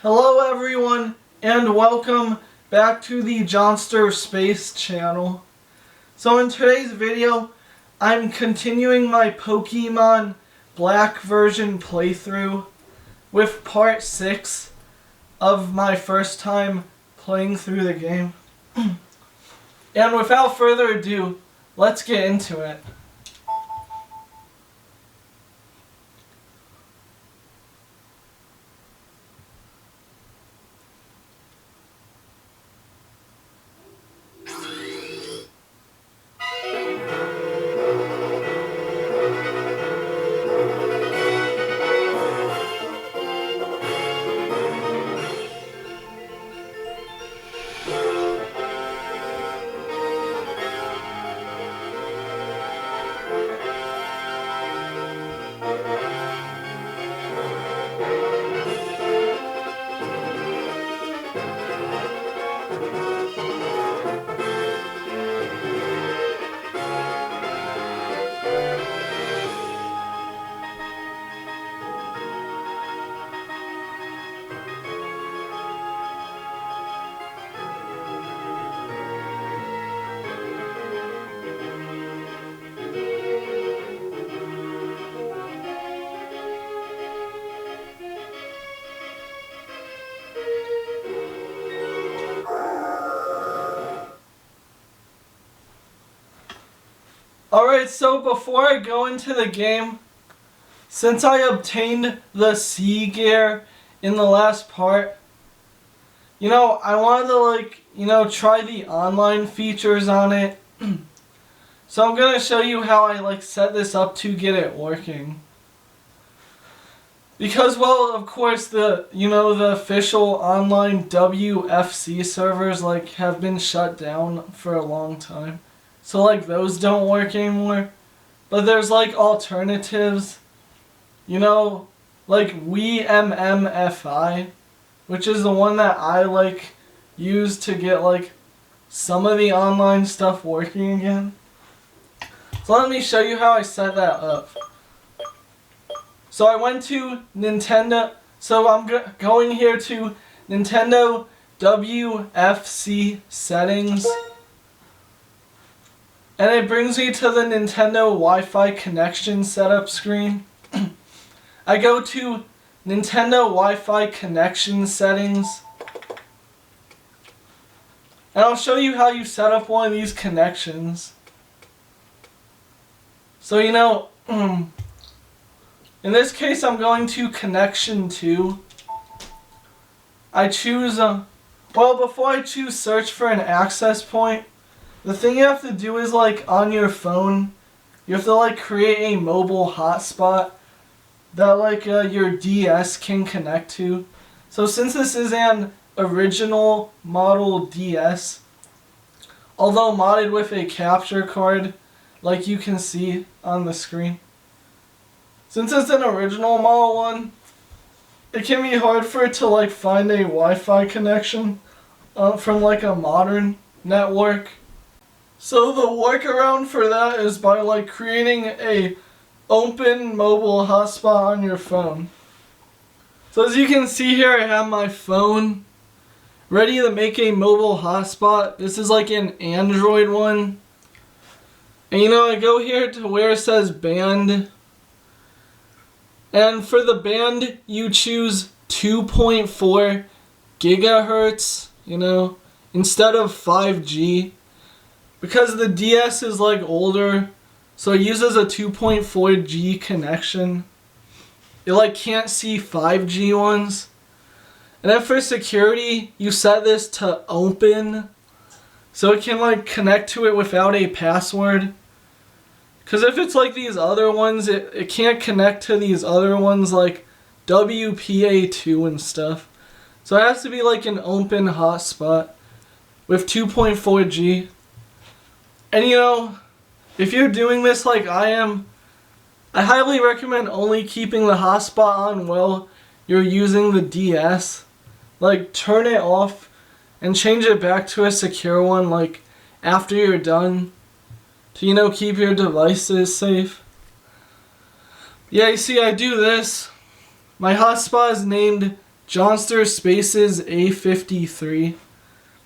Hello everyone, and welcome back to the Johnster Space channel. So in today's video, I'm continuing my Pokémon Black version playthrough with part 6 of my first time playing through the game. And without further ado, let's get into it. Alright, so before I go into the game, since I obtained the C gear in the last part, I wanted to try the online features on it. So I'm going to show you how I set this up to get it working. Because, well, of course, the official online WFC servers have been shut down for a long time. So those don't work anymore. But there's alternatives. Wiimmfi, which is the one that I use to get some of the online stuff working again. So let me show you how I set that up. So I went to Nintendo. So I'm going here to Nintendo WFC settings. And it brings me to the Nintendo Wi-Fi connection setup screen. I go to Nintendo Wi-Fi connection settings. And I'll show you how you set up one of these connections. So in this case I'm going to connection 2. I choose, before I choose search for an access point, the thing you have to do is on your phone, you have to create a mobile hotspot that your DS can connect to. So since this is an original model DS, although modded with a capture card, like you can see on the screen, since it's an original model one, it can be hard for it to find a Wi-Fi connection from a modern network. So the workaround for that is by creating a open mobile hotspot on your phone. So as you can see here, I have my phone ready to make a mobile hotspot. This is an Android one. And I go here to where it says band. And for the band, you choose 2.4 gigahertz, instead of 5G. Because the DS is older, so it uses a 2.4G connection. It can't see 5G ones. And then for security, you set this to open, so it can connect to it without a password. Because if it's these other ones, it can't connect to these other ones WPA2 and stuff. So it has to be an open hotspot with 2.4G. And if you're doing this like I am, I highly recommend only keeping the hotspot on while you're using the DS. Turn it off and change it back to a secure one after you're done to, keep your devices safe. Yeah, you see, I do this. My hotspot is named Johnster Spaces A53.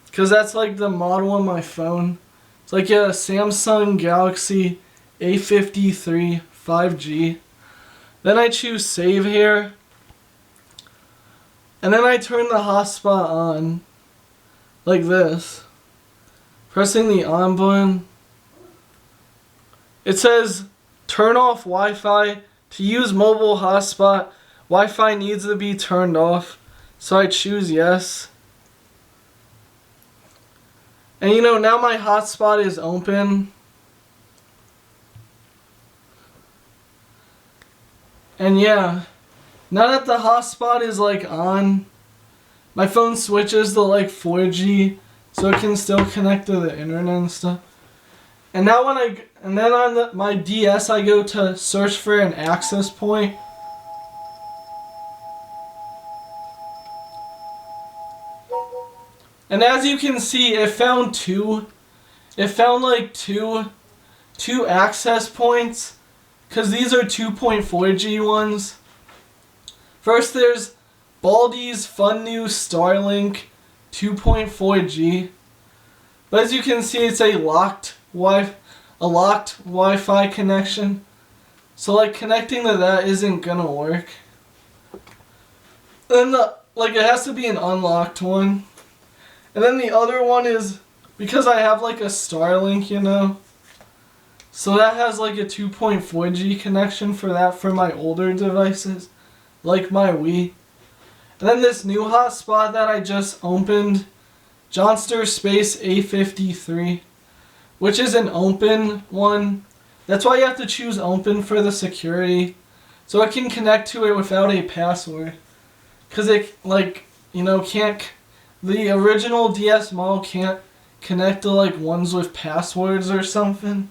Because that's like the model on my phone. It's like a Samsung Galaxy A53 5G. Then I choose save here. And then I turn the hotspot on. Like this. Pressing the on button. It says turn off Wi-Fi. To use mobile hotspot, Wi-Fi needs to be turned off. So I choose yes. And you know, now my hotspot is open. And yeah, now that the hotspot is like on, my phone switches to like 4G, so it can still connect to the internet and stuff. And now then on my DS, I go to search for an access point. And as you can see, it found two. It found like two access points, because these are 2.4G ones. First there's Baldi's Fun New Starlink 2.4G. But as you can see, it's a locked Wi-Fi connection. So like connecting to that isn't gonna work. And it has to be an unlocked one. And then the other one is, because I have like a Starlink, you know. So that has like a 2.4G connection for that for my older devices, like my Wii. And then this new hotspot that I just opened, Johnster Space A53, which is an open one. That's why you have to choose open for the security, so it can connect to it without a password. Because it, can't, the original DS model can't connect to like ones with passwords or something.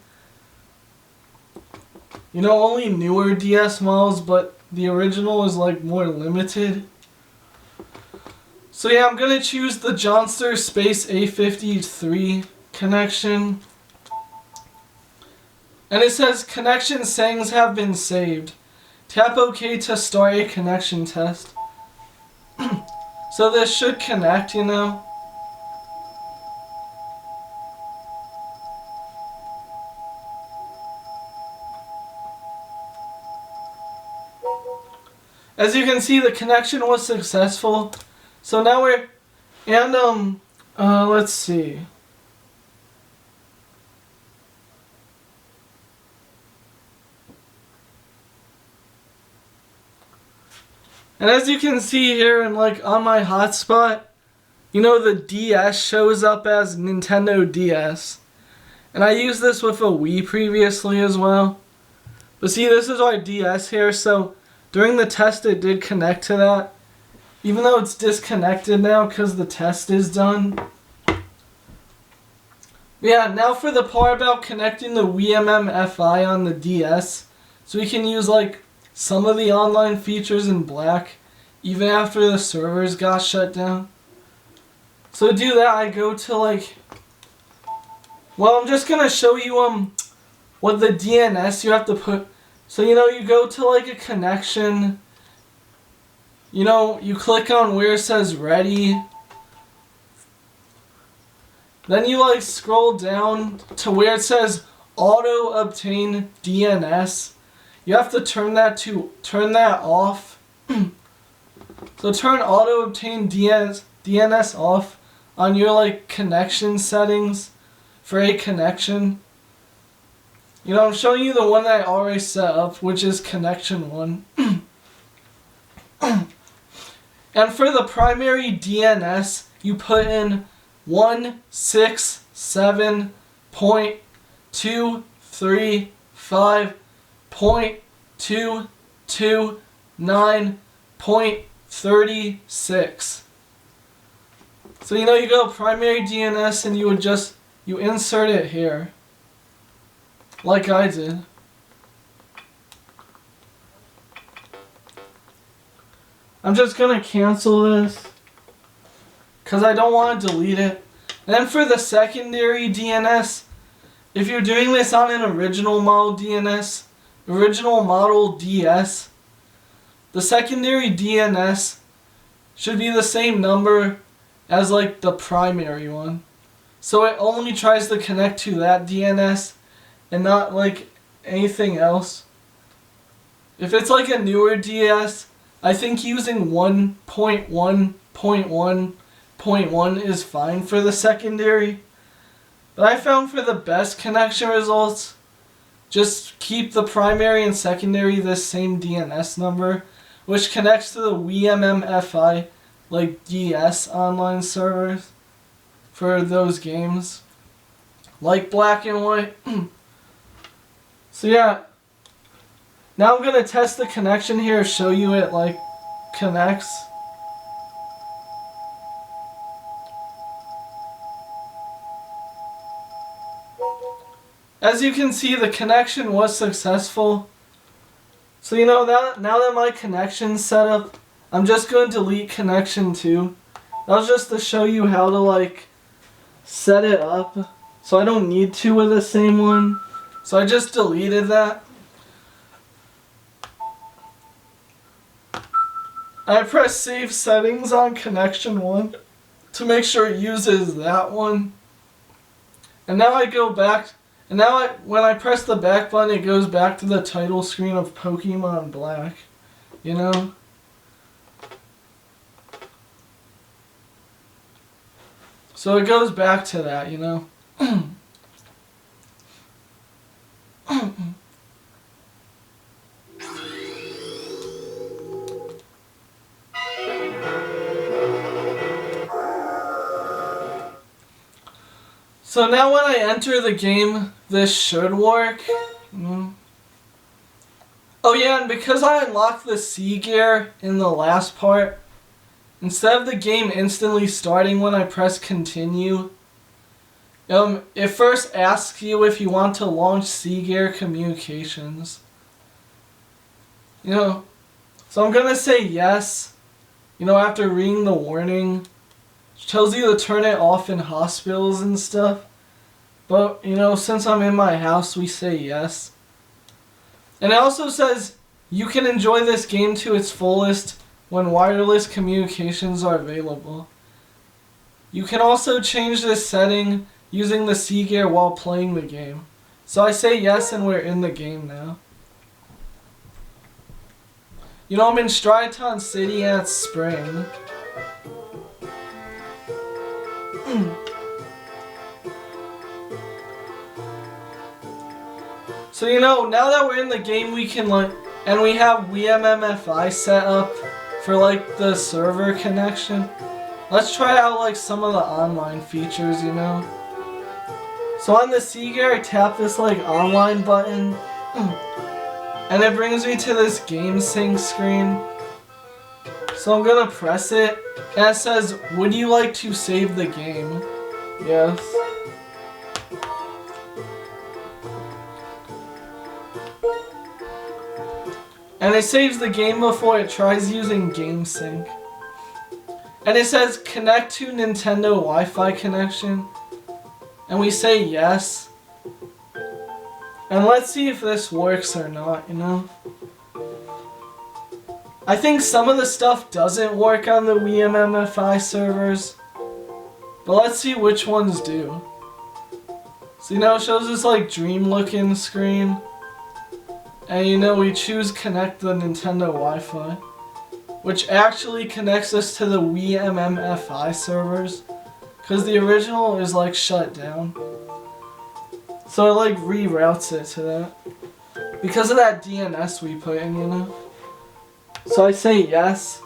You know, only newer DS models, but the original is like more limited. So yeah, I'm gonna choose the Johnster Space A53 connection. And it says connection settings have been saved. Tap OK to start a connection test. So this should connect, you know. As you can see, the connection was successful. So now we're, and let's see. And as you can see here, and like on my hotspot, you know, the DS shows up as Nintendo DS. And I used this with a Wii previously as well. But see, this is our DS here, so during the test it did connect to that. Even though it's disconnected now because the test is done. Yeah, now for the part about connecting the Wiimmfi on the DS. So we can use like some of the online features in Black, even after the servers got shut down. So to do that, I go to like, well, I'm just gonna show you what the DNS you have to put. So you know, you go to like a connection. You know, you click on where it says ready. Then you like scroll down to where it says auto obtain DNS. You have to turn that off. So turn auto obtain DNS off on your like connection settings for a connection. You know, I'm showing you the one that I already set up, which is connection 1. And for the primary DNS, you put in 167.235.229.36. So you know, you go primary DNS and you insert it here. Like I did. I'm just gonna cancel this because I don't want to delete it. Then for the secondary DNS, if you're doing this on an original model DNS, original model DS, the secondary DNS, should be the same number as like the primary one. So it only tries to connect to that DNS and not like anything else. If it's like a newer DS, I think using 1.1.1.1 is fine for the secondary. But I found for the best connection results, just keep the primary and secondary the same DNS number, which connects to the Wiimmfi like DS online servers for those games, like Black and White. So yeah, now I'm gonna test the connection here, show you it like connects. As you can see, the connection was successful. So you know, now that my connection's set up, I'm just going to delete connection 2. That was just to show you how to like set it up. So I don't need two of the same one. So I just deleted that. I press save settings on connection 1 to make sure it uses that one. And now I go back. And now when I press the back button, it goes back to the title screen of Pokémon Black. You know? So it goes back to that, you know? So now when I enter the game, this should work. Oh yeah, and because I unlocked the C gear in the last part, instead of the game instantly starting when I press continue, it first asks you if you want to launch C gear communications. You know, so I'm gonna say yes, you know, after reading the warning. It tells you to turn it off in hospitals and stuff. But, you know, since I'm in my house, we say yes. And it also says you can enjoy this game to its fullest when wireless communications are available. You can also change this setting using the C gear while playing the game. So I say yes and we're in the game now. You know, I'm in Striaton City and it's spring. So you know, now that we're in the game, we can like, and we have Wiimmfi set up for like the server connection. Let's try out like some of the online features, you know. So on the C gear, I tap this like online button, and it brings me to this game sync screen. So I'm gonna press it, and it says, would you like to save the game? Yes. And it saves the game before it tries using game sync. And it says connect to Nintendo Wi-Fi connection. And we say yes. And let's see if this works or not, you know. I think some of the stuff doesn't work on the Wiimmfi servers. But let's see which ones do. So you know, it shows this like dream looking screen. And you know, we choose connect the Nintendo Wi-Fi, which actually connects us to the Wiimmfi servers, because the original is like shut down. So it like reroutes it to that, because of that DNS we put in, you know. So I say yes.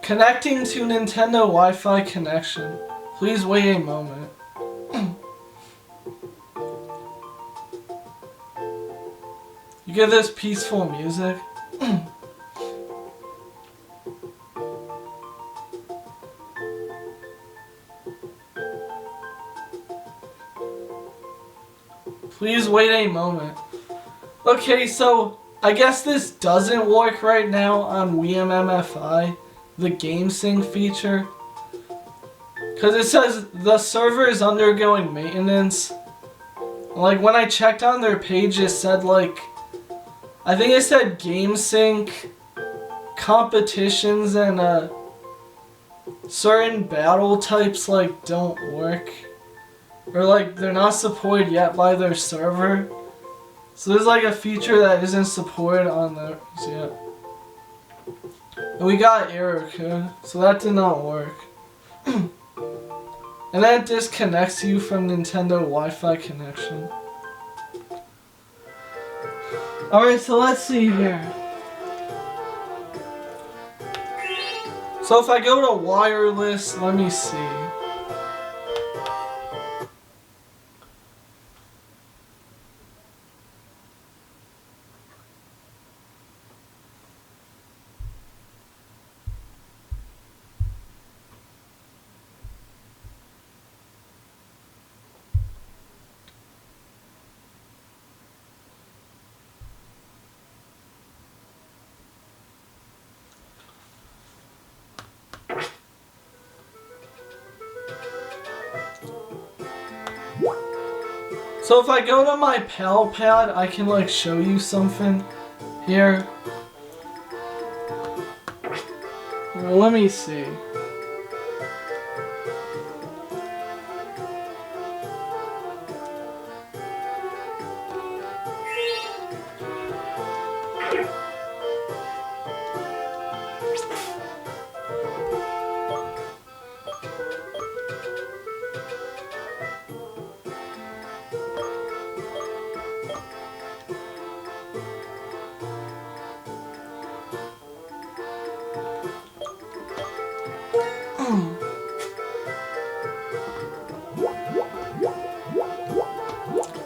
Connecting to Nintendo Wi-Fi connection. Please wait a moment. You get this peaceful music. Please wait a moment. Okay, so I guess this doesn't work right now on Wiimmfi, the game sync feature. Because it says the server is undergoing maintenance. Like when I checked on their page, it said like, I think it said game sync, competitions, and certain battle types like don't work, or like they're not supported yet by their server. So there's like a feature that isn't supported on those yet. And we got error code, so that did not work. And then it disconnects you from Nintendo Wi-Fi connection. Alright, so let's see here. So if I go to wireless, let me see. So if I go to my pal pad, I can like show you something here. Well, let me see.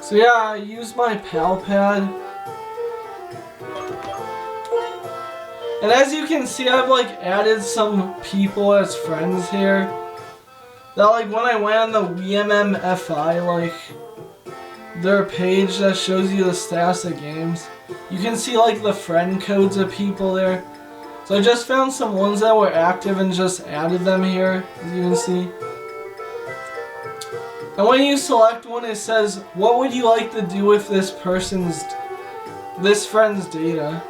So yeah, I use my pal pad. And as you can see, I've like added some people as friends here. That like when I went on the Wiimmfi, like their page that shows you the status of games, you can see like the friend codes of people there. So I just found some ones that were active and just added them here, as you can see. And when you select one, it says, what would you like to do with this friend's data?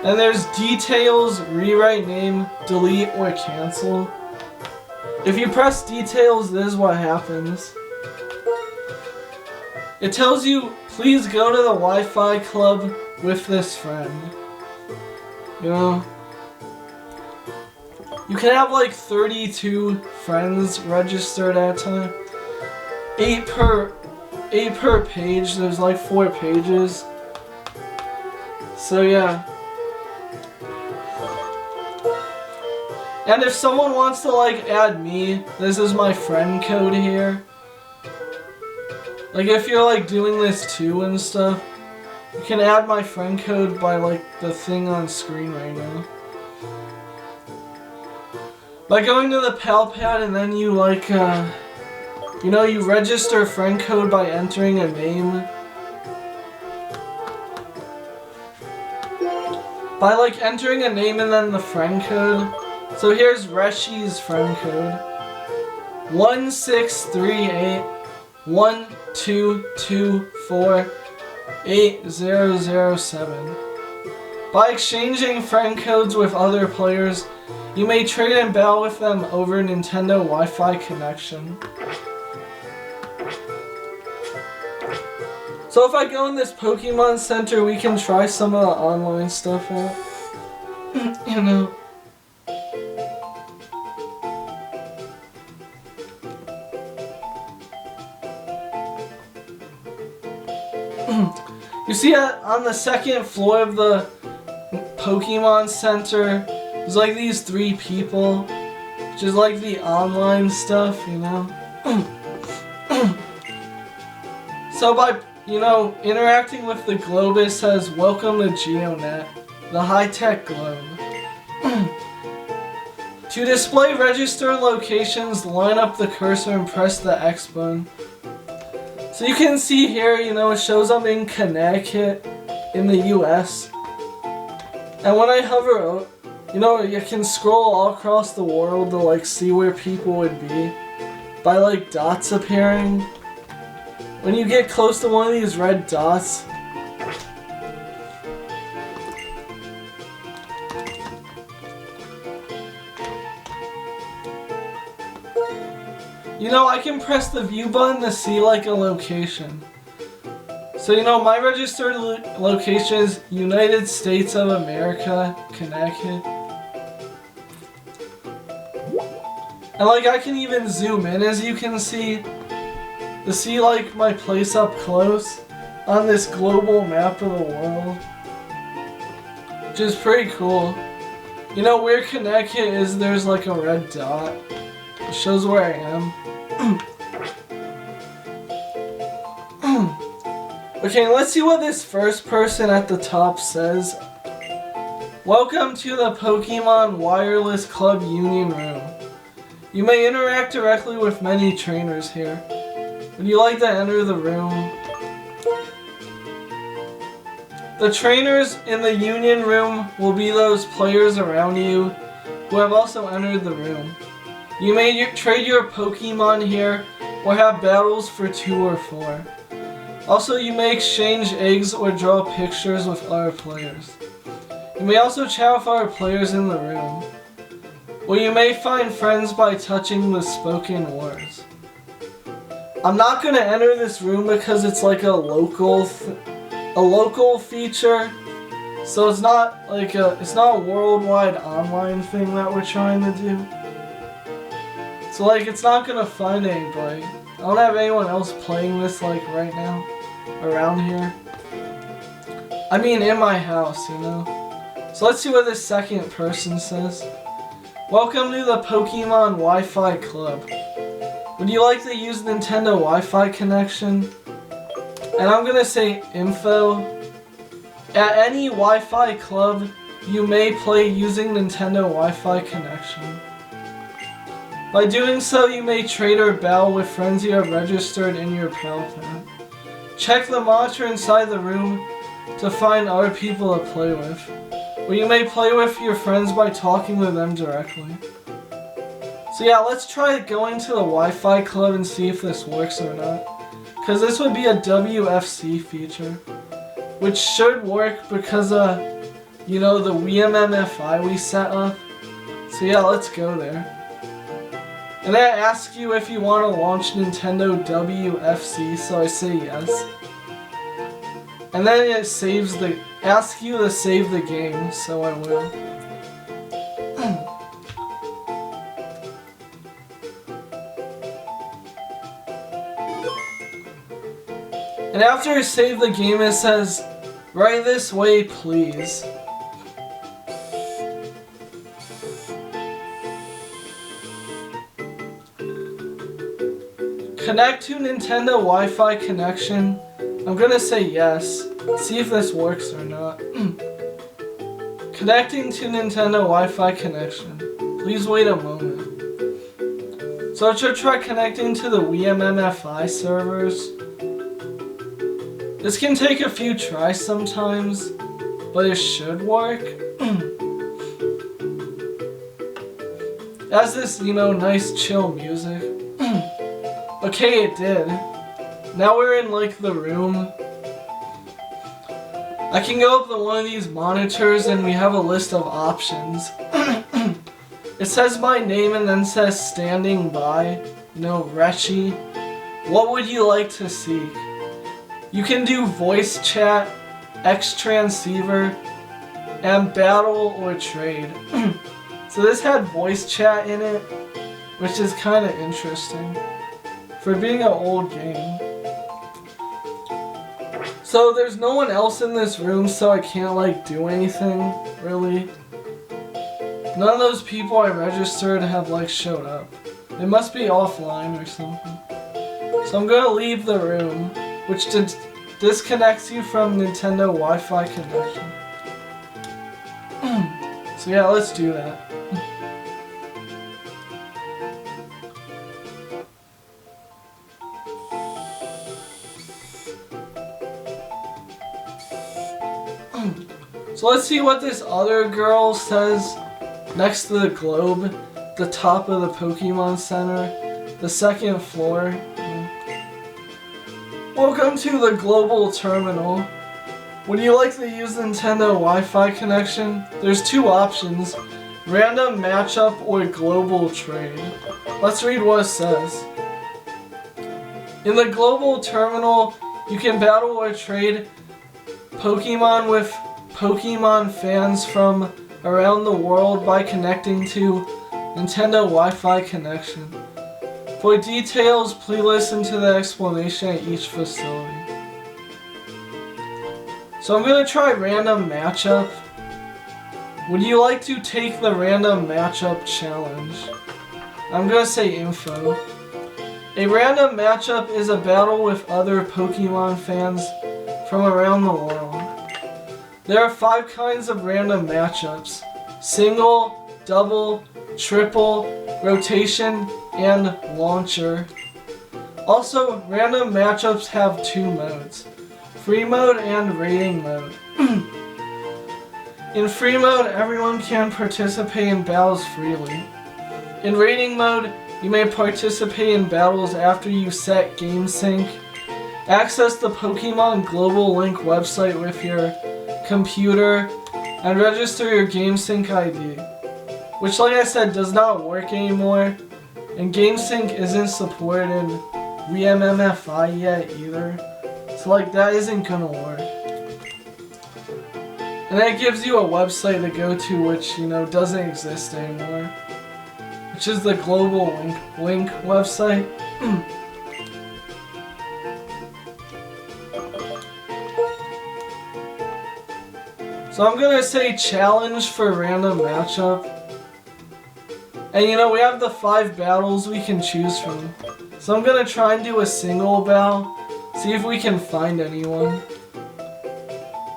And there's details, rewrite name, delete, or cancel. If you press details, this is what happens. It tells you, please go to the Wi-Fi club with this friend. You know? You can have like 32 friends registered at a time. 8 per page. There's like 4 pages. So yeah. And if someone wants to like add me, this is my friend code here. Like if you're like doing this too and stuff, you can add my friend code by like the thing on screen right now. By going to the pal pad and then you like you know, you register friend code by entering a name. By like entering a name and then the friend code. So here's Reshi's friend code. 163812248007. By exchanging friend codes with other players, you may trade and battle with them over Nintendo Wi-Fi connection. So if I go in this Pokémon Center, we can try some of the online stuff out. You know. You see on the second floor of the Pokémon Center, there's like these 3 people, which is like the online stuff, you know. So by, you know, interacting with the globe, it says, welcome to GeoNet, the high-tech globe. To display registered locations, line up the cursor and press the X button. So you can see here, you know, it shows I'm in Connecticut, in the US. And when I hover, you know, you can scroll all across the world to like see where people would be by like dots appearing. When you get close to one of these red dots, You know, I can press the view button to see like a location. So you know, my registered location is United States of America, Connecticut. And like I can even zoom in, as you can see, to see like my place up close on this global map of the world. Which is pretty cool. You know where Connecticut is, there's like a red dot. It shows where I am. Okay, let's see what this first person at the top says. Welcome to the Pokemon Wireless Club Union Room. You may interact directly with many trainers here. Would you like to enter the room? The trainers in the Union Room will be those players around you who have also entered the room. You may trade your Pokemon here or have battles for 2 or 4. Also, you may exchange eggs or draw pictures with other players. You may also chat with other players in the room. Or you may find friends by touching the spoken words. I'm not gonna enter this room because it's like a local feature. So it's not like it's not a worldwide online thing that we're trying to do. So like it's not gonna find anybody. I don't have anyone else playing this like right now around here. I mean in my house, you know. So let's see what this second person says. Welcome to the Pokemon Wi-Fi Club. Would you like to use Nintendo Wi-Fi connection? And I'm gonna say info. At any Wi-Fi club, you may play using Nintendo Wi-Fi connection. By doing so, you may trade or battle with friends you have registered in your pal pad. Check the monitor inside the room to find other people to play with. Or you may play with your friends by talking to them directly. So yeah, let's try going to the Wi-Fi club and see if this works or not. Because this would be a WFC feature. Which should work because you know, the Wiimmfi we set up. So yeah, let's go there. And it asks you if you want to launch Nintendo WFC, so I say yes. And then it asks you to save the game, so I will. And after you save the game, it says, "Right this way, please." Connect to Nintendo Wi-Fi connection. I'm gonna say yes. See if this works or not. Connecting to Nintendo Wi-Fi connection. Please wait a moment. So I should try connecting to the Wiimmfi servers. This can take a few tries sometimes, but it should work. It has this, you know, nice chill music. Okay, it did. Now we're in like the room. I can go up to one of these monitors and we have a list of options. It says my name and then says standing by. You know, Rechi. What would you like to seek? You can do voice chat, X-transceiver, and battle or trade. So this had voice chat in it, which is kind of interesting for being an old game. So there's no one else in this room, so I can't like do anything, really. None of those people I registered have like showed up. They must be offline or something. So I'm gonna leave the room, which disconnects you from Nintendo Wi-Fi connection. So yeah, let's do that. So let's see what this other girl says next to the globe, the top of the Pokémon Center, the second floor. Welcome to the global terminal. Would you like to use Nintendo Wi-Fi connection? There's 2 options, random matchup or global trade. Let's read what it says. In the global terminal, you can battle or trade Pokemon with Pokemon fans from around the world by connecting to Nintendo Wi-Fi connection. For details, please listen to the explanation at each facility. So I'm going to try random matchup. Would you like to take the random matchup challenge? I'm going to say info. A random matchup is a battle with other Pokemon fans from around the world. There are 5 kinds of random matchups: single, double, triple, rotation, and launcher. Also, random matchups have 2 modes: free mode and rating mode. In free mode, everyone can participate in battles freely. In rating mode, you may participate in battles after you set game sync, access the Pokemon Global Link website with your computer, and register your game sync ID, which, like I said, does not work anymore, and game sync isn't supported in Wiimmfi yet either, so like that isn't gonna work. And then it gives you a website to go to which, you know, doesn't exist anymore, which is the Global Link website. So I'm gonna say challenge for random matchup. And you know, we have the 5 battles we can choose from. So I'm gonna try and do a single battle, see if we can find anyone.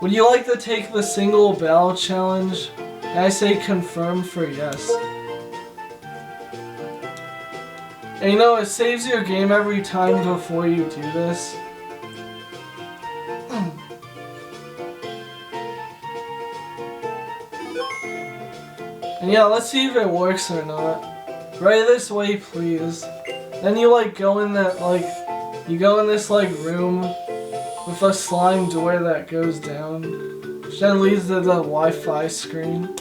Would you like to take the single battle challenge? And I say confirm for yes. And you know, it saves your game every time before you do this. And yeah, let's see if it works or not. Right this way, please. Then you like go in that you go in this like room with a slime door that goes down, which then leads to the Wi-Fi screen.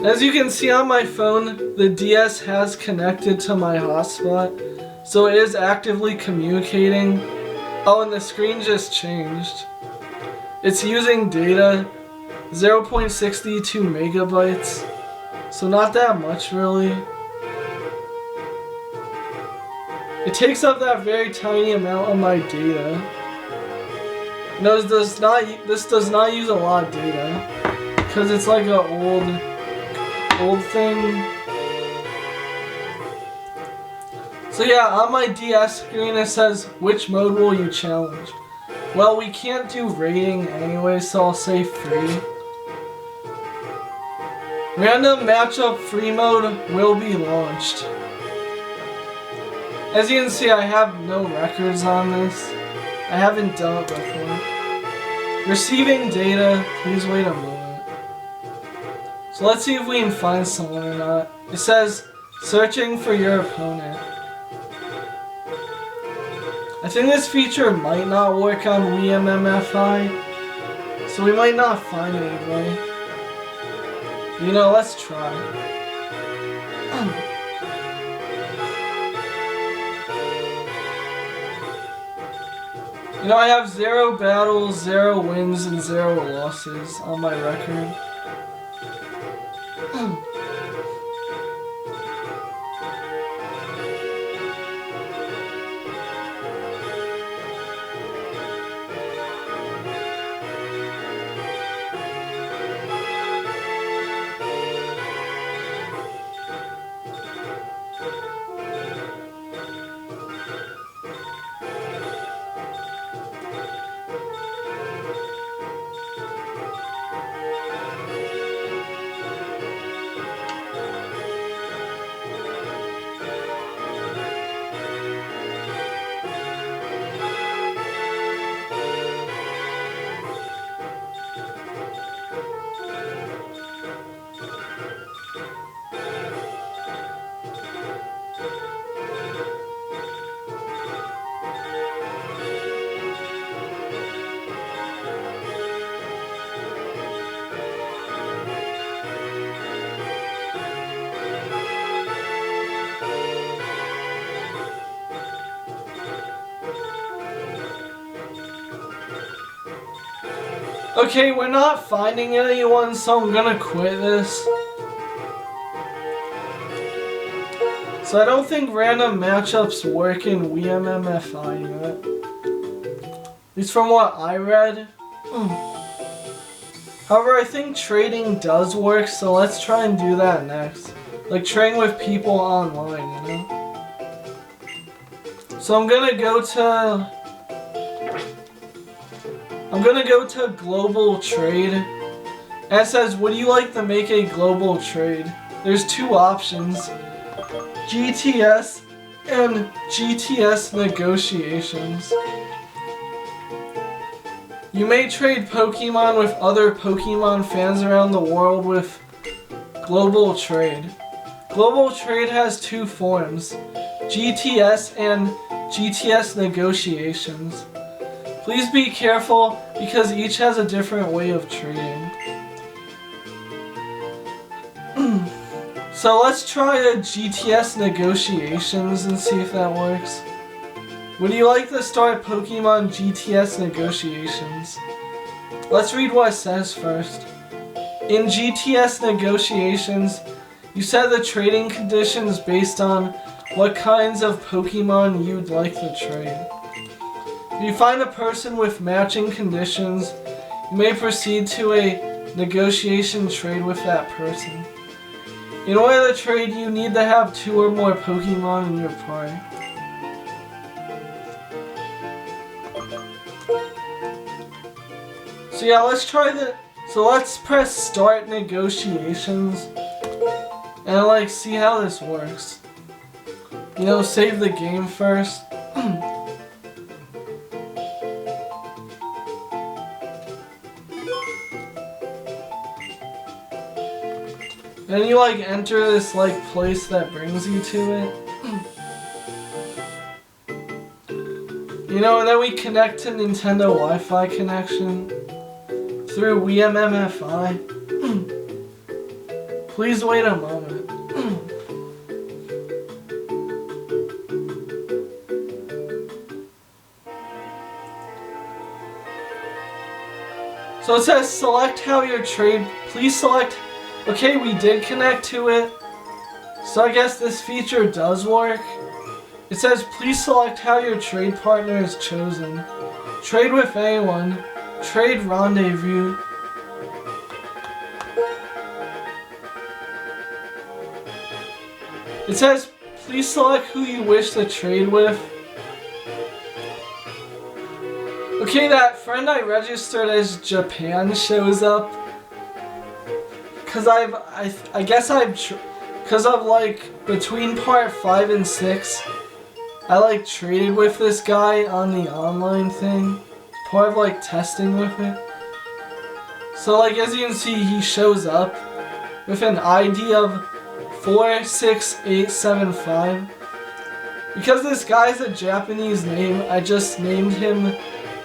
As you can see on my phone, the DS has connected to my hotspot, so it is actively communicating. Oh, and the screen just changed. It's using data, 0.62 megabytes, so not that much really. It takes up that very tiny amount of my data. No, this does not use a lot of data, because it's like an old thing. So yeah, on my DS screen it says, which mode will you challenge? Well, we can't do rating anyway, so I'll say free. Random matchup free mode will be launched. As you can see, I have no records on this. I haven't done it before. Receiving data, please wait a moment. So let's see if we can find someone or not. It says, searching for your opponent. I think this feature might not work on Wiimmfi, so we might not find anybody. You know, let's try. You know, I have 0 battles, 0 wins, and 0 losses on my record. Okay, we're not finding anyone, so I'm gonna quit this. So I don't think random matchups work in Wiimmfi yet. At least from what I read. However, I think trading does work, so let's try and do that next. Like trading with people online, you know? So I'm gonna go to global trade. And it says, would you like to make a global trade? There's two options. GTS and GTS Negotiations. You may trade Pokemon with other Pokemon fans around the world with global trade. Global trade has two forms, GTS and GTS Negotiations. Please be careful because each has a different way of trading. So let's try the GTS Negotiations and see if that works. Would you like to start Pokemon GTS Negotiations? Let's read what it says first. In GTS Negotiations, you set the trading conditions based on what kinds of Pokemon you'd like to trade. If you find a person with matching conditions, you may proceed to a negotiation trade with that person. In order to trade, you need to have 2 or more Pokemon in your party. So yeah, let's try so let's press start negotiations and like see how this works. You know, save the game first. Then you like enter this like place that brings you to it. You know, and then we connect to Nintendo Wi-Fi connection through Wiimmfi. Please wait a moment. So it says select how your trade. Please select. Okay, we did connect to it. So I guess this feature does work. It says please select how your trade partner is chosen. Trade with anyone. Trade rendezvous. It says please select who you wish to trade with. Okay, that friend I registered as Japan shows up. Cause I guess cause of like between part 5 and 6, I like traded with this guy on the online thing. Part of like testing with it. So like as you can see, he shows up with an ID of 46875. Because this guy's a Japanese name, I just named him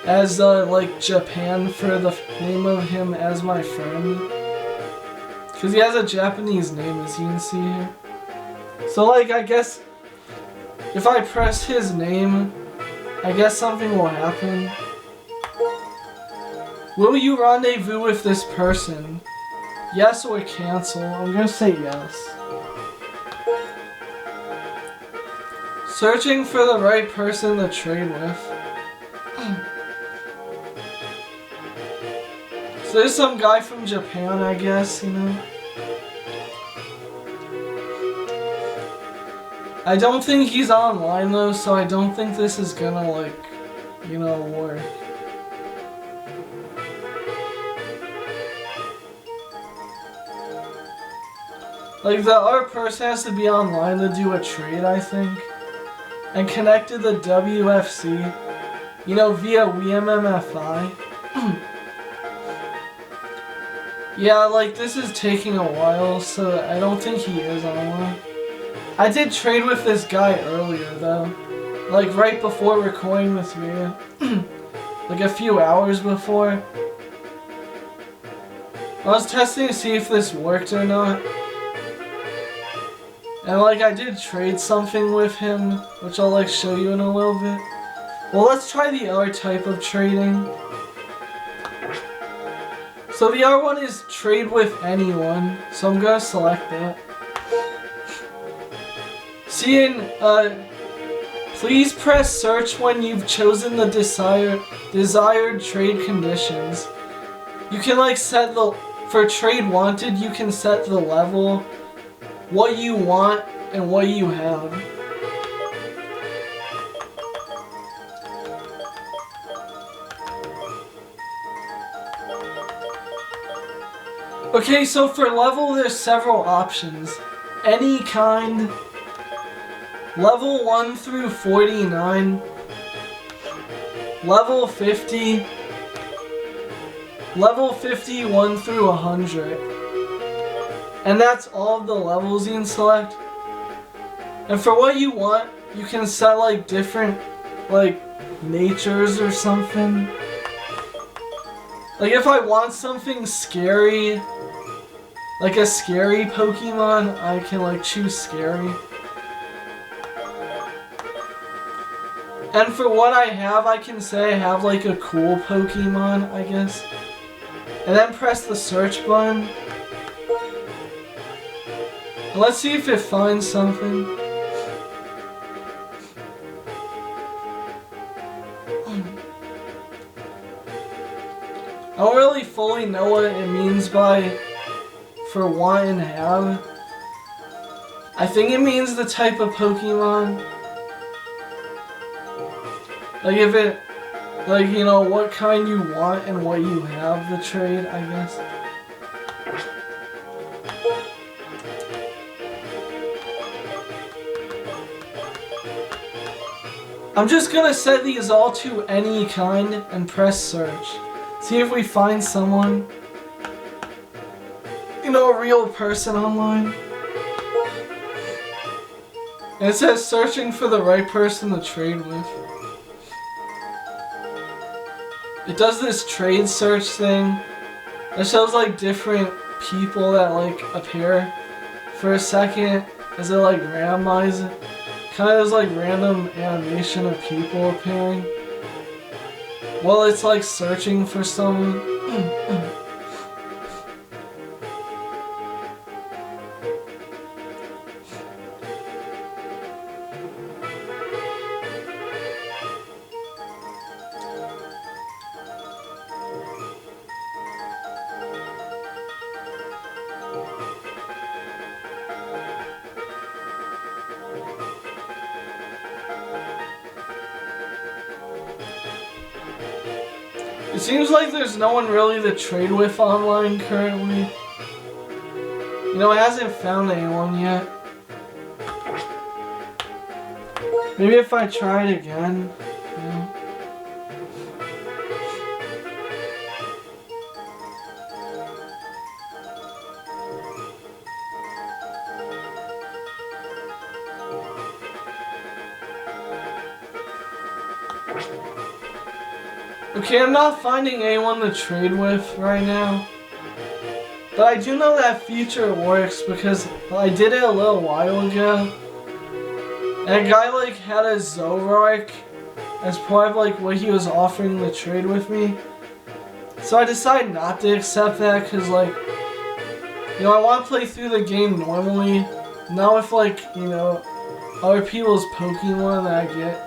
as like Japan for the name of him as my friend. Because he has a Japanese name, as you can see here. So like I guess if I press his name, I guess something will happen. Will you rendezvous with this person? Yes or cancel? I'm gonna say yes. Searching for the right person to trade with. So there's some guy from Japan, I guess, you know. I don't think he's online though, so I don't think this is gonna like, you know, work. Like the other person has to be online to do a trade, I think. And connect to the WFC, you know, via Wiimmfi. Yeah, like this is taking a while, so I don't think he is online. I did trade with this guy earlier though. Like right before recording this video. Like a few hours before. I was testing to see if this worked or not. And like I did trade something with him, which I'll like show you in a little bit. Well, let's try the other type of trading. So the other one is trade with anyone. So I'm gonna select that. Please press search when you've chosen the desired trade conditions. You can like set for trade wanted, you can set the level, what you want, and what you have. Okay, so for level there's several options. Any kind, level 1 through 49, level 50, level 51 through 100. And that's all of the levels you can select. And for what you want, you can set like different like natures or something. Like if I want something scary, like a scary Pokemon, I can like choose scary. And for what I have, I can say I have like a cool Pokemon, I guess. And then press the search button. And let's see if it finds something. I don't really fully know what it means by for want and have. I think it means the type of Pokemon. Like if it, like, you know, what kind you want and what you have, the trade, I guess. I'm just gonna set these all to any kind and press search. See if we find someone. You know, a real person online. And it says searching for the right person to trade with. It does this trade search thing. It shows like different people that like appear for a second as it like randomizes it. Kind of has like random animation of people appearing. Well, it's like searching for someone. It seems like there's no one really to trade with online currently. You know, it hasn't found anyone yet. Maybe if I try it again, you know. Okay, I'm not finding anyone to trade with right now. But I do know that feature works because I did it a little while ago. And a guy like had a Zoroark as part of like what he was offering to trade with me. So I decided not to accept that because like, you know, I want to play through the game normally. Not with like, you know, other people's Pokemon that I get.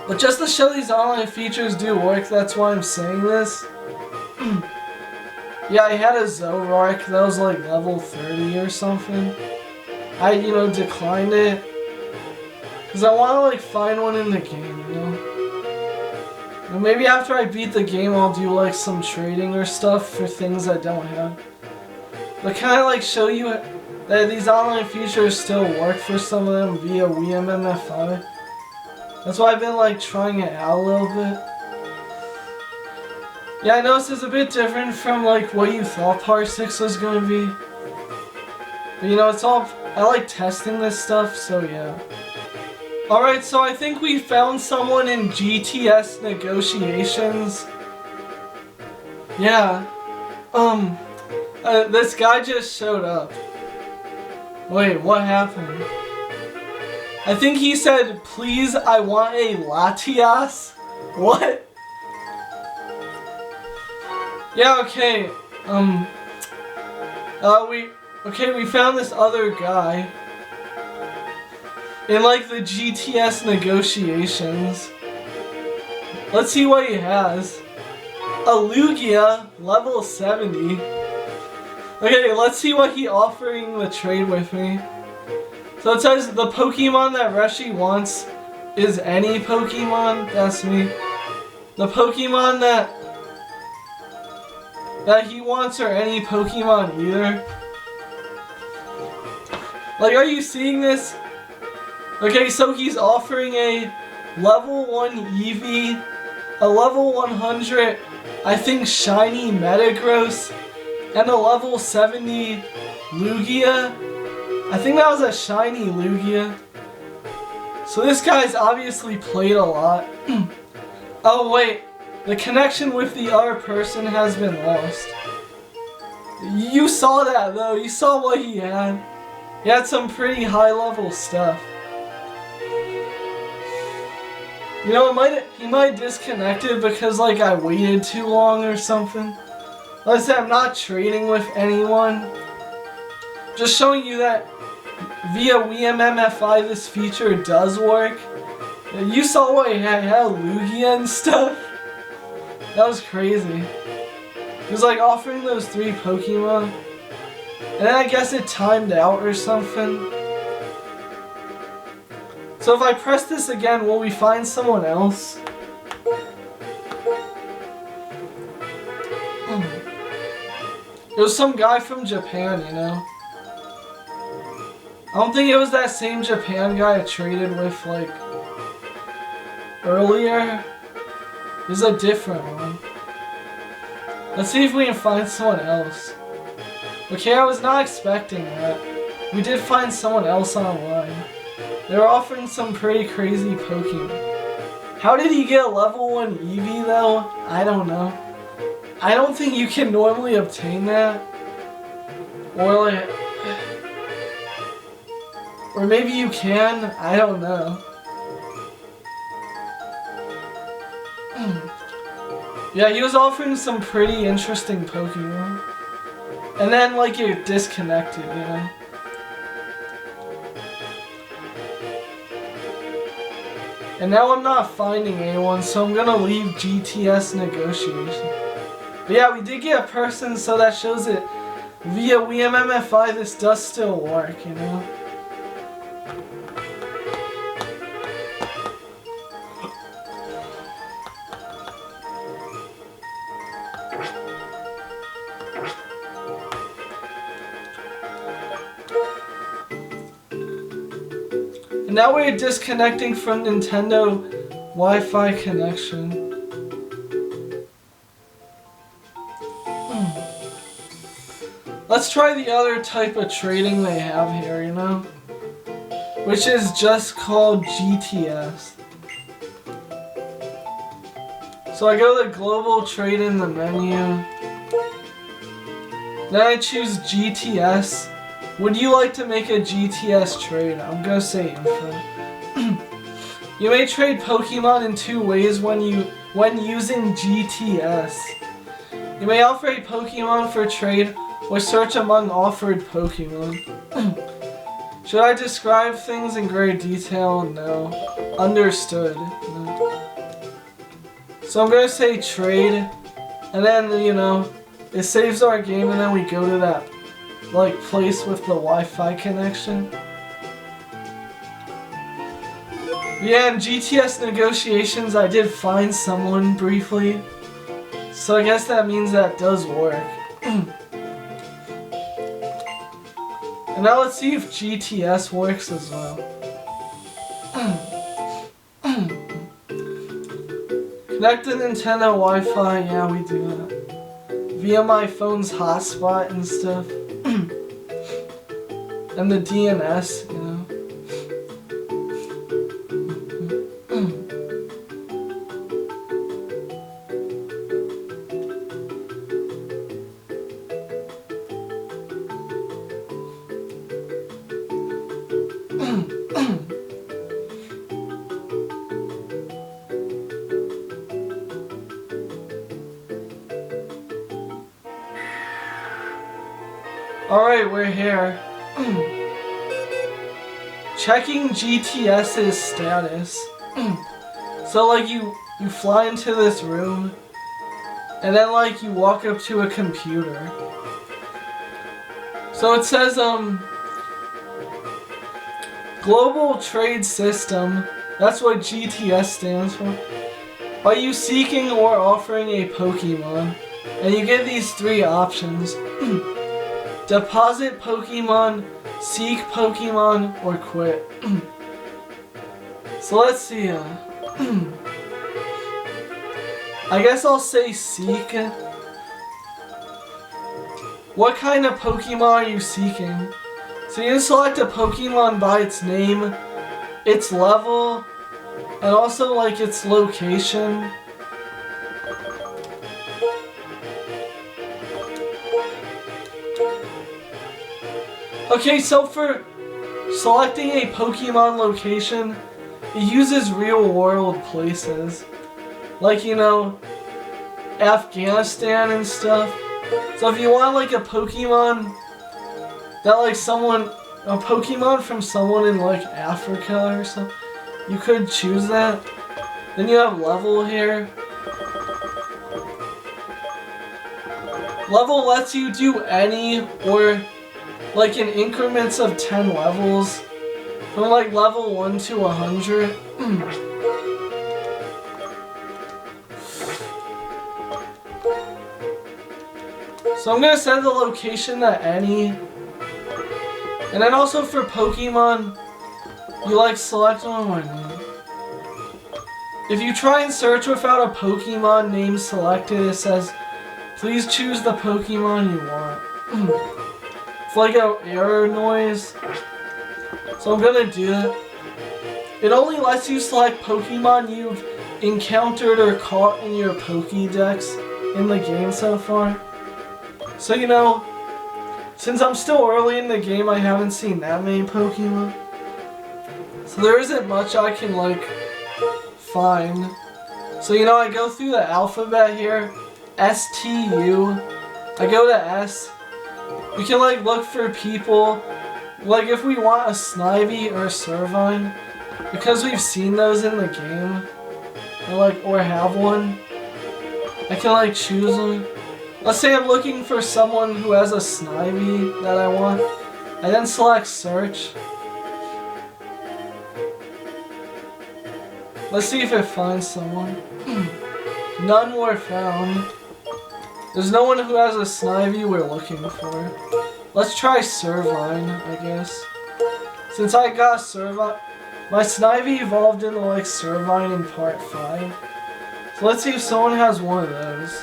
But just to show these online features do work, that's why I'm saying this. Yeah, I had a Zoroark that was like level 30 or something. I, you know, declined it. Because I want to like find one in the game, you know? And maybe after I beat the game I'll do like some trading or stuff for things I don't have. But kind of like show you that these online features still work for some of them via Wiimmfi. That's why I've been like trying it out a little bit. Yeah, I know this is a bit different from like what you thought Part 6 was going to be. But you know, it's all, I like testing this stuff, so yeah. Alright, so I think we found someone in GTS Negotiations. Yeah. This guy just showed up. Wait, what happened? I think he said, please, I want a Latias. What? Yeah, okay. We found this other guy in like the GTS Negotiations. Let's see what he has. A Lugia, level 70. Okay, let's see what he offering the trade with me. So it says the Pokemon that Reshi wants is any Pokemon. That's me. The Pokemon that he wants are any Pokemon either. Like, are you seeing this? Okay, so he's offering a level 1 Eevee, a level 100, I think, shiny Metagross, and a level 70 Lugia. I think that was a shiny Lugia. So this guy's obviously played a lot. Oh wait, the connection with the other person has been lost. You saw that though, you saw what he had. He had some pretty high level stuff. You know, he might disconnected because like I waited too long or something. Like I said, I'm not trading with anyone. Just showing you that via Wiimmfi this feature does work. You saw what he had Lugia and stuff. That was crazy. He was like offering those 3 Pokemon. And then I guess it timed out or something. So if I press this again, will we find someone else? It was some guy from Japan, you know? I don't think it was that same Japan guy I traded with, like, earlier. It was a different one. Let's see if we can find someone else. Okay, I was not expecting that. We did find someone else online. They were offering some pretty crazy Pokemon. How did he get a level 1 Eevee though? I don't know. I don't think you can normally obtain that. Or like... Or maybe you can, I don't know. Yeah, he was offering some pretty interesting Pokemon. And then like it disconnected, you know? And now I'm not finding anyone, so I'm gonna leave GTS Negotiations. But yeah, we did get a person, so that shows it via Wiimmfi this does still work, you know? And now we're disconnecting from Nintendo Wi-Fi connection. Let's try the other type of trading they have here, you know? Which is just called GTS. So I go to global trade in the menu. Then I choose GTS. Would you like to make a GTS trade? I'm gonna say info. You may trade Pokemon in 2 ways when using GTS. You may offer a Pokemon for trade or search among offered Pokemon. Should I describe things in great detail? No. Understood. No. So I'm gonna say trade, and then, you know, it saves our game and then we go to that like place with the Wi-Fi connection. Yeah, in GTS Negotiations I did find someone briefly. So I guess that means that does work. And now let's see if GTS works as well. Connect to Nintendo Wi-Fi, yeah, we do that. Via my phone's hotspot and stuff. And the DNS, you know. Alright, we're here. Checking GTS's status. So like you fly into this room, and then like you walk up to a computer. So it says Global Trade System. That's what GTS stands for. Are you seeking or offering a Pokemon? And you get these three options. Deposit Pokemon, seek Pokemon, or quit. So let's see. I guess I'll say seek. What kind of Pokemon are you seeking? So you can select a Pokemon by its name, its level, and also like its location. Okay, so for selecting a Pokemon location, it uses real world places. Like, you know, Afghanistan and stuff. So if you want like a Pokemon that like a Pokemon from someone in like Africa or something, you could choose that. Then you have level here. Level lets you do any or like in increments of 10 levels. From like level 1 to 100. So I'm gonna set the location to any. And then also for Pokemon, you like select one. If you try and search without a Pokemon name selected, it says, please choose the Pokemon you want. It's like an error noise. So I'm gonna do that. It only lets you select Pokemon you've encountered or caught in your Pokédex in the game so far. So you know, since I'm still early in the game, I haven't seen that many Pokemon. So there isn't much I can like find. So you know, I go through the alphabet here. S-T-U. I go to S. We can like look for people. Like if we want a Snivy or a Servine, because we've seen those in the game, or have one, I can like choose them. Let's say I'm looking for someone who has a Snivy that I want. I then select search. Let's see if it finds someone. None were found. There's no one who has a Snivy we're looking for. Let's try Servine, I guess. Since I got Servine, my Snivy evolved into like Servine in part 5. So let's see if someone has one of those.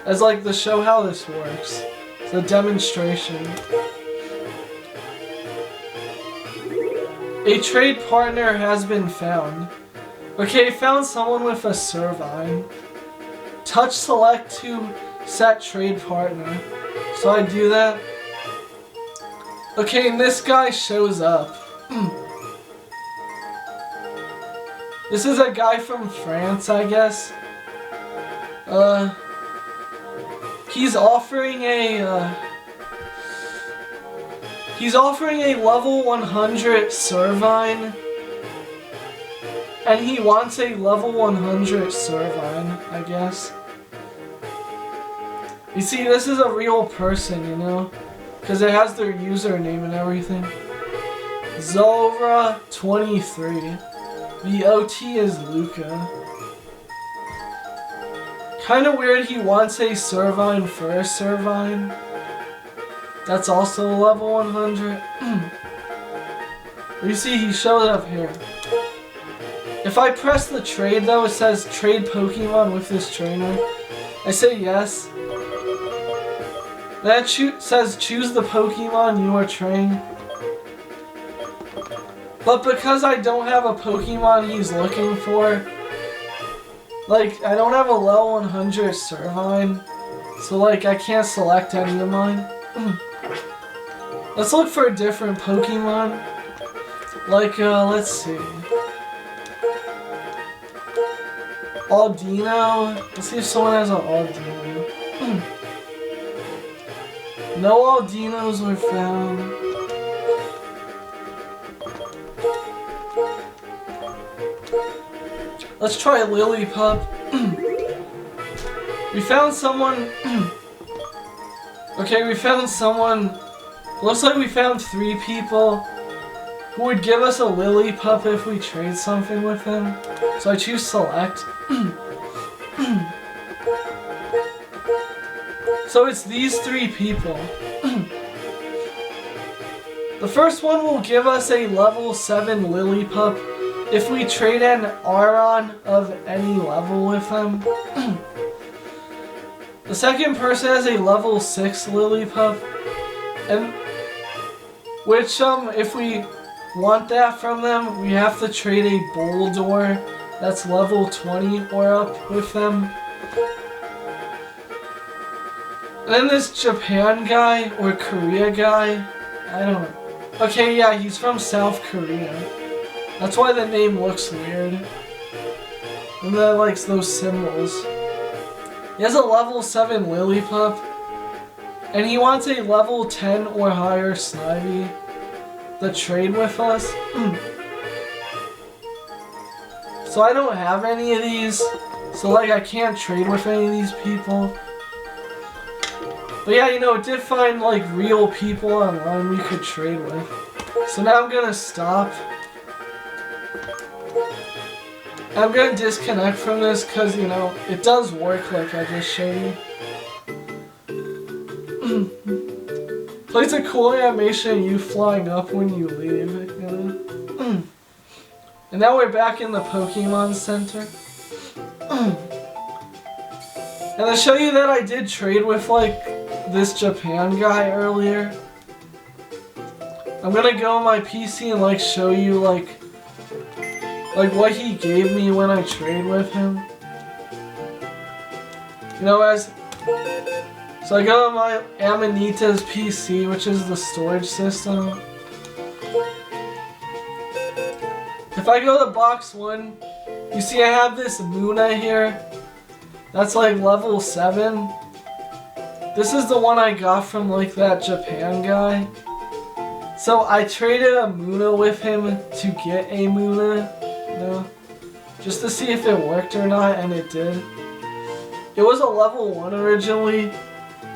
As like to show how this works. It's a demonstration. A trade partner has been found. Okay, found someone with a Servine. Touch select to set trade partner. So I do that. Okay, and this guy shows up. This is a guy from France, I guess. He's offering a level 100 Servine. And he wants a level 100 Servine, I guess. You see, this is a real person, you know? Because it has their username and everything. Zora23. The OT is Luca. Kinda weird he wants a Servine for a Servine. That's also level 100. You see, he shows up here. If I press the trade though, it says trade Pokemon with this trainer. I say yes. That says choose the Pokemon you are training. But because I don't have a Pokemon he's looking for, like, I don't have a level 100 Servine, so like I can't select any of mine. Let's look for a different Pokemon. Like, let's see. Aldino. Let's see if someone has an Aldino. No Aldinos were found. Let's try Lillipup. We found someone. Okay, we found someone. Looks like we found 3 people who would give us a Lillipup if we trade something with them. So I choose select. So it's these 3 people. The first one will give us a level 7 Lillipup if we trade an Aron of any level with them. The second person has a level 6 Lillipup, and which if we want that from them, we have to trade a Boldor that's level 20 or up with them. And then this Japan guy or Korea guy, I don't know. Okay, yeah, he's from South Korea. That's why the name looks weird. And then like those symbols. He has a level 7 Lillipup, and he wants a level 10 or higher Snivy to trade with us. So I don't have any of these, so like I can't trade with any of these people. But yeah, you know, it did find like real people online we could trade with. So now I'm gonna stop. I'm gonna disconnect from this because, you know, it does work like I just showed you. Plays a cool animation of you flying up when you leave, you know? And now we're back in the Pokémon Center. And to show you that I did trade with, like, this Japan guy earlier, I'm gonna go on my PC and, like, show you, like what he gave me when I trade with him. You know, so I go on my Amanita's PC, which is the storage system. If I go to box 1, you see I have this Munna here. That's like level 7. This is the one I got from like that Japan guy. So I traded a Munna with him to get a Munna. Just to see if it worked or not, and it did. It was a level 1 originally,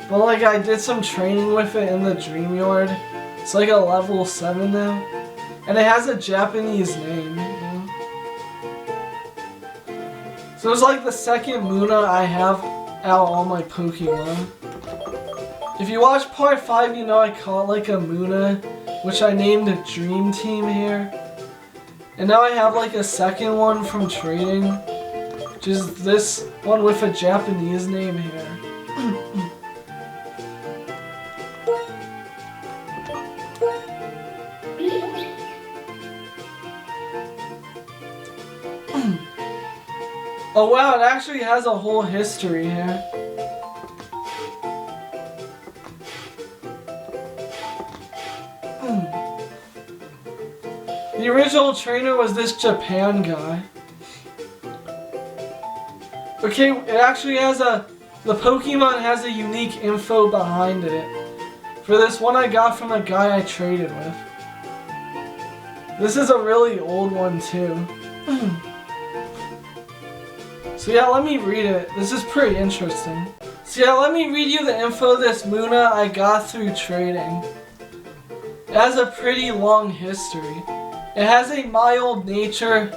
but like I did some training with it in the Dream Yard. It's like a level 7 now, and it has a Japanese name. You know? So it's like the second Munna I have out on my Pokemon. If you watch part 5, you know I caught like a Munna, which I named a Dream Team here. And now I have like a second one from trading, which is this one with a Japanese name here. Oh wow, it actually has a whole history here. The original trainer was this Japan guy. Okay, it actually has the Pokemon has a unique info behind it. For this one I got from a guy I traded with. This is a really old one too. So yeah, let me read it. This is pretty interesting. So yeah, let me read you the info of this Munna I got through trading. It has a pretty long history. It has a mild nature.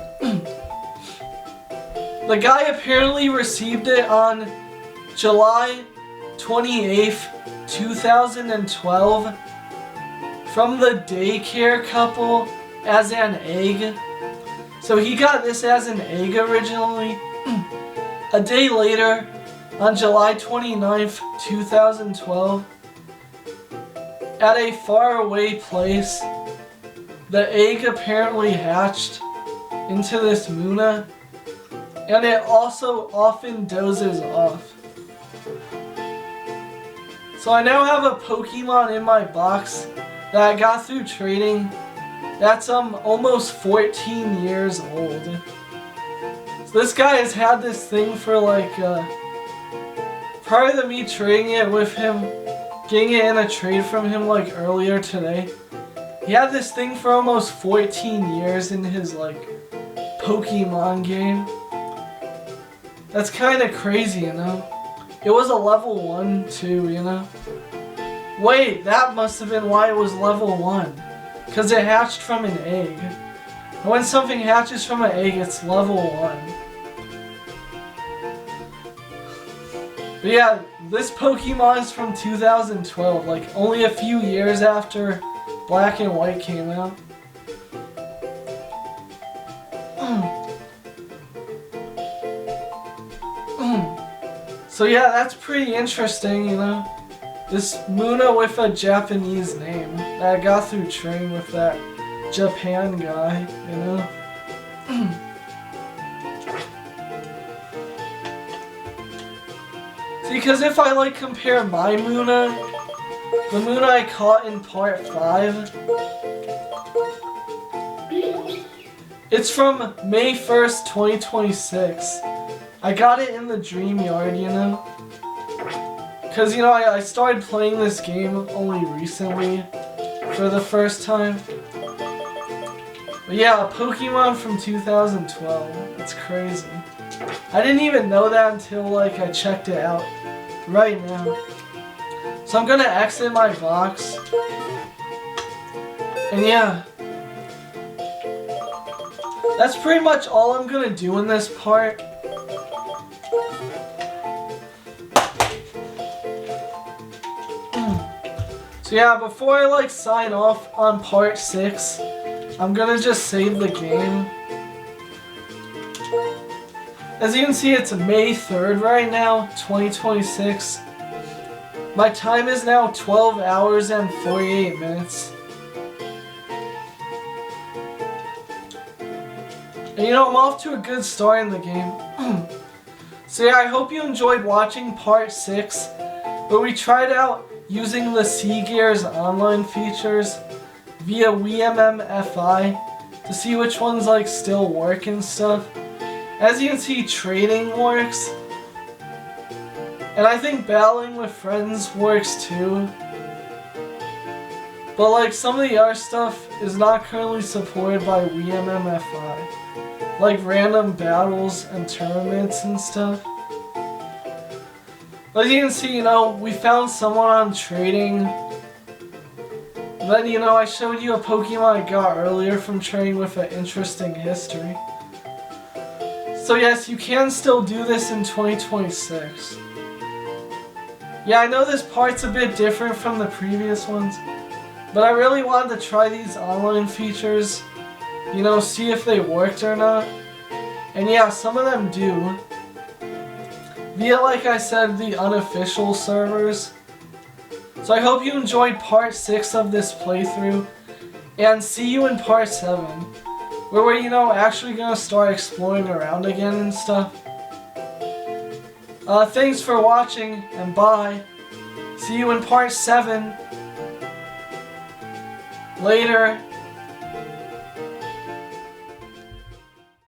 The guy apparently received it on July 28th, 2012 from the daycare couple as an egg. So he got this as an egg originally. A day later, on July 29th, 2012, at a faraway place, the egg apparently hatched into this Munna, and it also often dozes off. So I now have a Pokemon in my box that I got through trading that's almost 14 years old. So this guy has had this thing for like, prior to me trading it with him, getting it in a trade from him like earlier today. He had this thing for almost 14 years in his like Pokemon game. That's kind of crazy, you know? It was a level 1 too, you know? Wait, that must have been why it was level 1. Because it hatched from an egg. And when something hatches from an egg, it's level 1. But yeah, this Pokemon is from 2012, like only a few years after Black and White came out. So yeah, that's pretty interesting, you know. This Munna with a Japanese name that I got through training with that Japan guy, you know. See, because if I like compare my Munna, the Munna I caught in part 5, it's from May 1st, 2026. I got it in the Dream Yard, you know? Because, you know, I started playing this game only recently for the first time. But yeah, a Pokemon from 2012. It's crazy. I didn't even know that until, like, I checked it out right now. So I'm gonna exit my box. And yeah. That's pretty much all I'm gonna do in this part. So yeah, before I like sign off on part 6, I'm gonna just save the game. As you can see, it's May 3rd right now, 2026. My time is now 12 hours and 48 minutes. And you know, I'm off to a good start in the game. So yeah, I hope you enjoyed watching part 6, where we tried out using the Seagears online features via Wiimmfi to see which ones like still work and stuff. As you can see, trading works, and I think battling with friends works too. But like some of the other stuff is not currently supported by Wiimmfi, like random battles and tournaments and stuff. As you can see, you know, we found someone on trading. Then, you know, I showed you a Pokemon I got earlier from trading with an interesting history. So yes, you can still do this in 2026. Yeah, I know this part's a bit different from the previous ones, but I really wanted to try these online features, you know, see if they worked or not. And yeah, some of them do. Via, like I said, the unofficial servers. So I hope you enjoyed part 6 of this playthrough, and see you in part 7, where we're, you know, actually gonna start exploring around again and stuff. Thanks for watching, and bye. See you in part 7. Later.